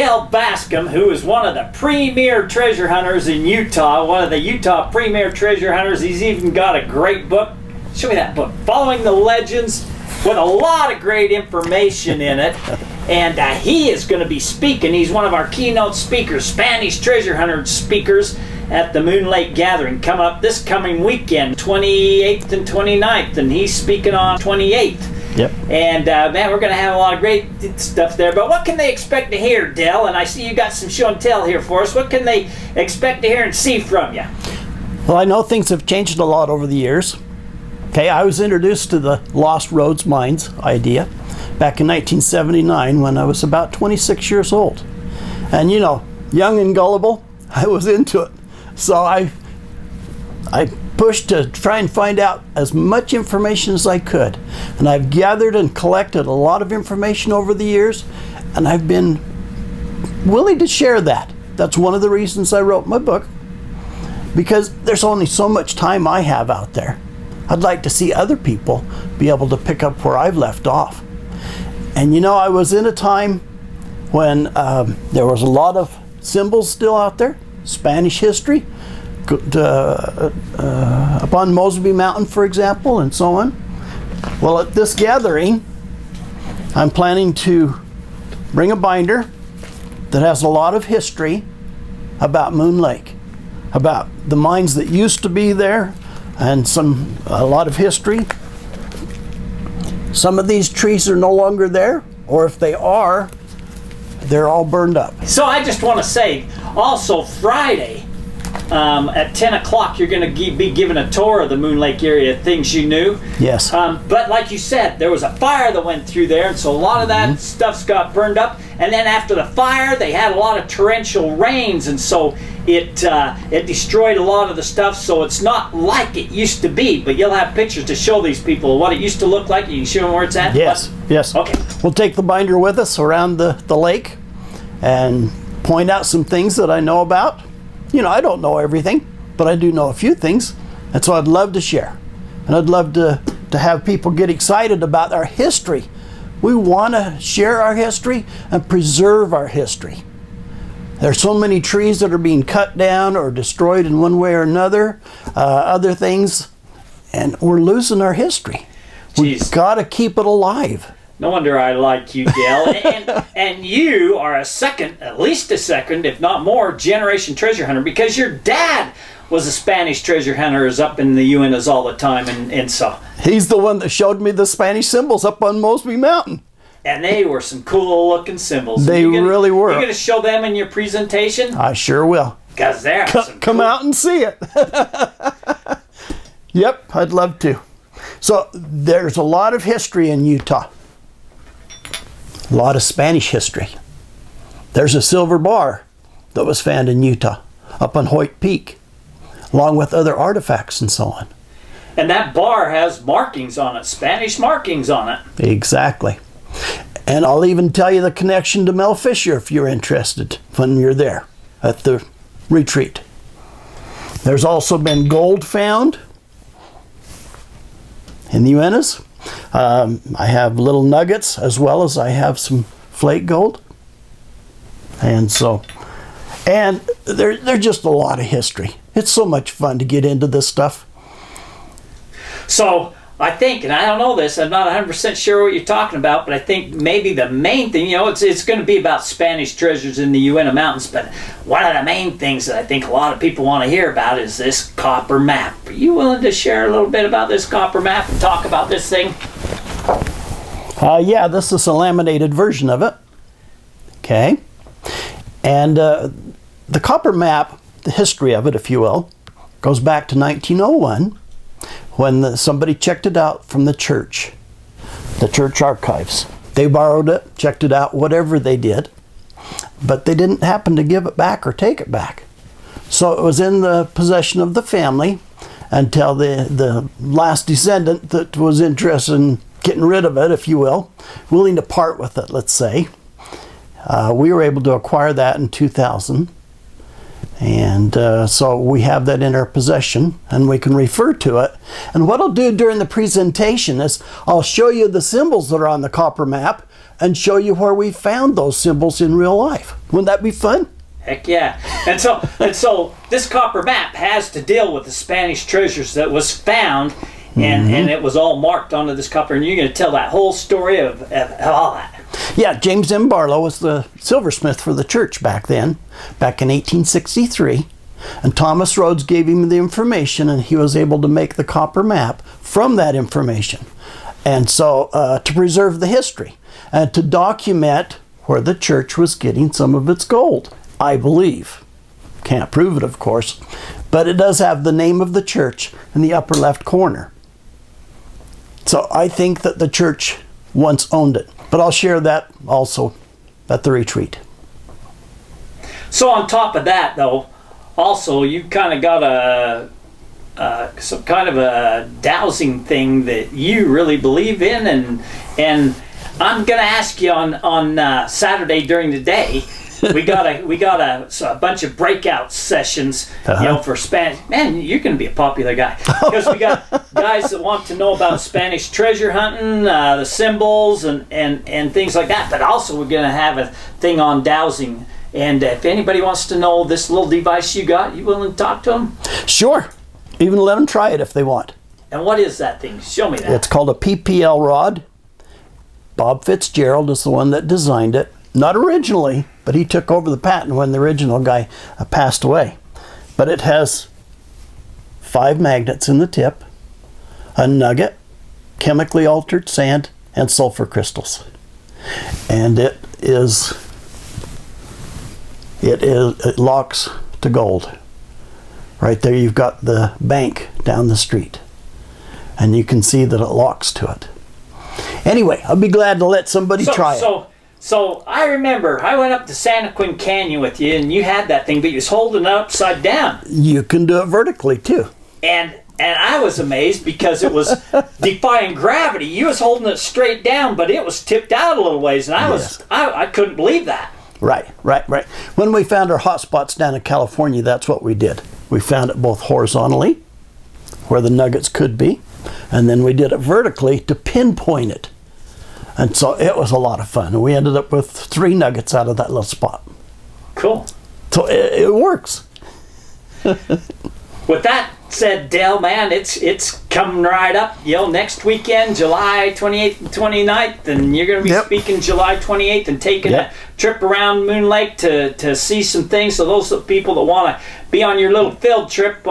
Dell Bascom, who is one of the premier treasure hunters in Utah, one of the Utah premier treasure hunters. He's even got a great book. Show me that book, Following the Legends, with a lot of great information in it. And he is going to be speaking. He's one of our keynote speakers, Spanish treasure hunter speakers at the Moon Lake Gathering coming up this coming weekend, 28th and 29th, and he's speaking on 28th. Yep. And man, we're going to have a lot of great stuff there. But what can they expect to hear, Dell? And I see you got some show and tell here for us. What can they expect to hear and see from you? Well, I know things have changed a lot over the years. Okay, I was introduced to the Lost Rhoades Mines idea back in 1979 when I was about 26 years old. And you know, young and gullible, I was into it. So I pushed to try and find out as much information as I could. And I've gathered and collected a lot of information over the years, and I've been willing to share that. That's one of the reasons I wrote my book, because there's only so much time I have out there. I'd like to see other people be able to pick up where I've left off. And you know, I was in a time when there was a lot of symbols still out there, Spanish history, up on Mosby Mountain, for example, and so on. Well, at this gathering, I'm planning to bring a binder that has a lot of history about Moon Lake, about the mines that used to be there, and a lot of history. Some of these trees are no longer there, or if they are, they're all burned up. So I just want to say, also Friday, at 10 o'clock, you're going to be given a tour of the Moon Lake area, things you knew. Yes. But like you said, there was a fire that went through there, and so a lot of that stuff's got burned up. And then after the fire, they had a lot of torrential rains, and so it destroyed a lot of the stuff. So it's not like it used to be, but you'll have pictures to show these people what it used to look like. You can show them where it's at? Yes, yes. Okay. We'll take the binder with us around the lake and point out some things that I know about. You know, I don't know everything, but I do know a few things, and so I'd love to share. And I'd love to have people get excited about our history. We want to share our history and preserve our history. There's so many trees that are being cut down or destroyed in one way or another, other things, and we're losing our history. Jeez. We've got to keep it alive. No wonder I like you, Dell. and you are at least a second, if not more, generation treasure hunter, because your dad was a Spanish treasure hunter, is up in the Uintas all the time, and so. He's the one that showed me the Spanish symbols up on Mosby Mountain. And they were some cool looking symbols. They really were. You're going to show them in your presentation? I sure will. Because they're come out and see it. Yep, I'd love to. So there's a lot of history in Utah. A lot of Spanish history. There's a silver bar that was found in Utah up on Hoyt Peak, along with other artifacts and so on. And that bar has markings on it, Spanish markings on it. Exactly. And I'll even tell you the connection to Mel Fisher if you're interested when you're there at the retreat. There's also been gold found in the Uintas. I have little nuggets, as well as I have some flake gold. And there's just a lot of history. It's so much fun to get into this stuff. So I think, and I don't know this, I'm not 100% sure what you're talking about, but I think maybe the main thing, it's going to be about Spanish treasures in the Uinta Mountains, but one of the main things that I think a lot of people want to hear about is this copper map. Are you willing to share a little bit about this copper map and talk about this thing? Yeah, this is a laminated version of it. Okay. And the copper map, the history of it, if you will, goes back to 1901 when somebody checked it out from the church archives. They borrowed it, checked it out, whatever they did, but they didn't happen to give it back or take it back. So it was in the possession of the family until the last descendant that was interested in getting rid of it, if you will, willing to part with it, let's say. We were able to acquire that in 2000. And so we have that in our possession, and we can refer to it. And what I'll do during the presentation is I'll show you the symbols that are on the copper map, and show you where we found those symbols in real life. Wouldn't that be fun? Heck yeah. And so this copper map has to deal with the Spanish treasures that was found, and it was all marked onto this copper, and you're going to tell that whole story of all that. Yeah, James M. Barlow was the silversmith for the church back in 1863. And Thomas Rhoades gave him the information, and he was able to make the copper map from that information. And so to preserve the history and to document where the church was getting some of its gold, I believe. Can't prove it, of course, but it does have the name of the church in the upper left corner. So I think that the church once owned it. But I'll share that also at the retreat. So on top of that, though, also you kind of got some kind of a dowsing thing that you really believe in, and I'm gonna ask you on Saturday during the day. we got a bunch of breakout sessions, for Spanish. Man, you're going to be a popular guy because we got guys that want to know about Spanish treasure hunting, the symbols, and things like that. But also, we're going to have a thing on dowsing. And if anybody wants to know this little device you got, you willing to talk to them? Sure. Even let them try it if they want. And what is that thing? Show me that. It's called a PPL rod. Bob Fitzgerald is the one that designed it. Not originally, but he took over the patent when the original guy passed away. But it has 5 magnets in the tip, a nugget, chemically altered sand, and sulfur crystals. And it locks to gold. Right there you've got the bank down the street. And you can see that it locks to it. Anyway, I'll be glad to let somebody try it. So I remember I went up to Santa Quin Canyon with you, and you had that thing, but you was holding it upside down. You can do it vertically too. And I was amazed because it was defying gravity. You was holding it straight down, but it was tipped out a little ways, and I couldn't believe that. Right. When we found our hot spots down in California, that's what we did. We found it both horizontally, where the nuggets could be, and then we did it vertically to pinpoint it. And so it was a lot of fun. And we ended up with 3 nuggets out of that little spot. Cool. So it works. With that said, Dell, man, it's coming right up. Next weekend, July 28th and 29th, and you're going to be speaking July 28th and taking a trip around Moon Lake to see some things. So those people that want to be on your little field trip,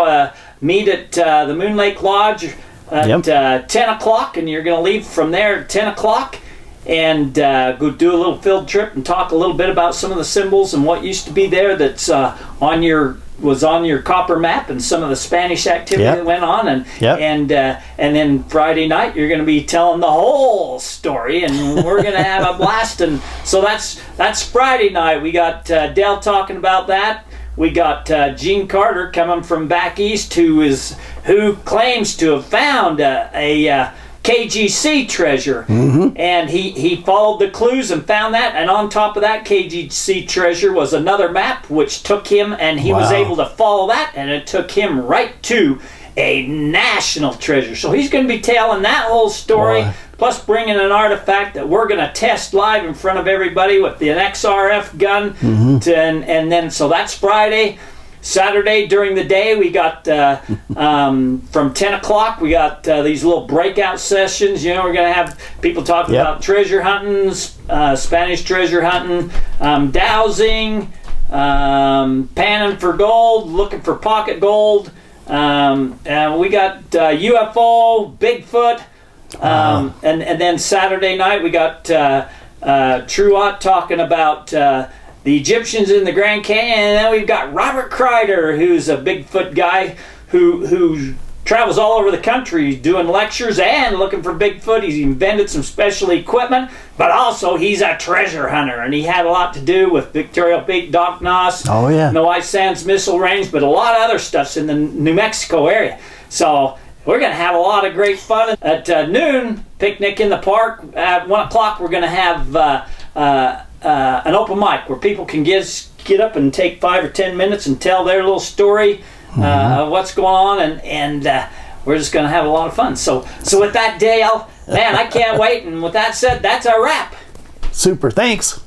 meet at the Moon Lake Lodge at 10 o'clock, and you're going to leave from there at 10 o'clock. And go do a little field trip and talk a little bit about some of the symbols and what used to be there that's on your copper map, and some of the Spanish activity that went on, and then Friday night you're going to be telling the whole story, and we're going to have a blast. And so that's Friday night. We got Dell talking about that. We got Gene Carter coming from back east, who claims to have found a KGC treasure, and he followed the clues and found that, and on top of that KGC treasure was another map which took him, and he was able to follow that, and it took him right to a national treasure. So he's going to be telling that whole story, plus bringing an artifact that we're going to test live in front of everybody with an XRF gun, and then so that's Friday. Saturday during the day we got from 10 o'clock we got these little breakout sessions. We're going to have people talking about treasure hunting, Spanish treasure hunting, dowsing, panning for gold, looking for pocket gold, and we got UFO, Bigfoot, and then Saturday night we got Truott talking about the Egyptians in the Grand Canyon, and then we've got Robert Kreider, who's a Bigfoot guy who travels all over the country doing lectures and looking for Bigfoot. He's invented some special equipment, but also he's a treasure hunter, and he had a lot to do with Victoria Peak, Doc Nos, the White Sands Missile Range, but a lot of other stuff's in the New Mexico area. So we're going to have a lot of great fun. At noon, picnic in the park. At 1 o'clock, we're going to have an open mic where people can get up and take 5 or 10 minutes and tell their little story of what's going on, and we're just going to have a lot of fun. So with that, Dale, man, I can't wait. And with that said, that's our wrap. Super. Thanks.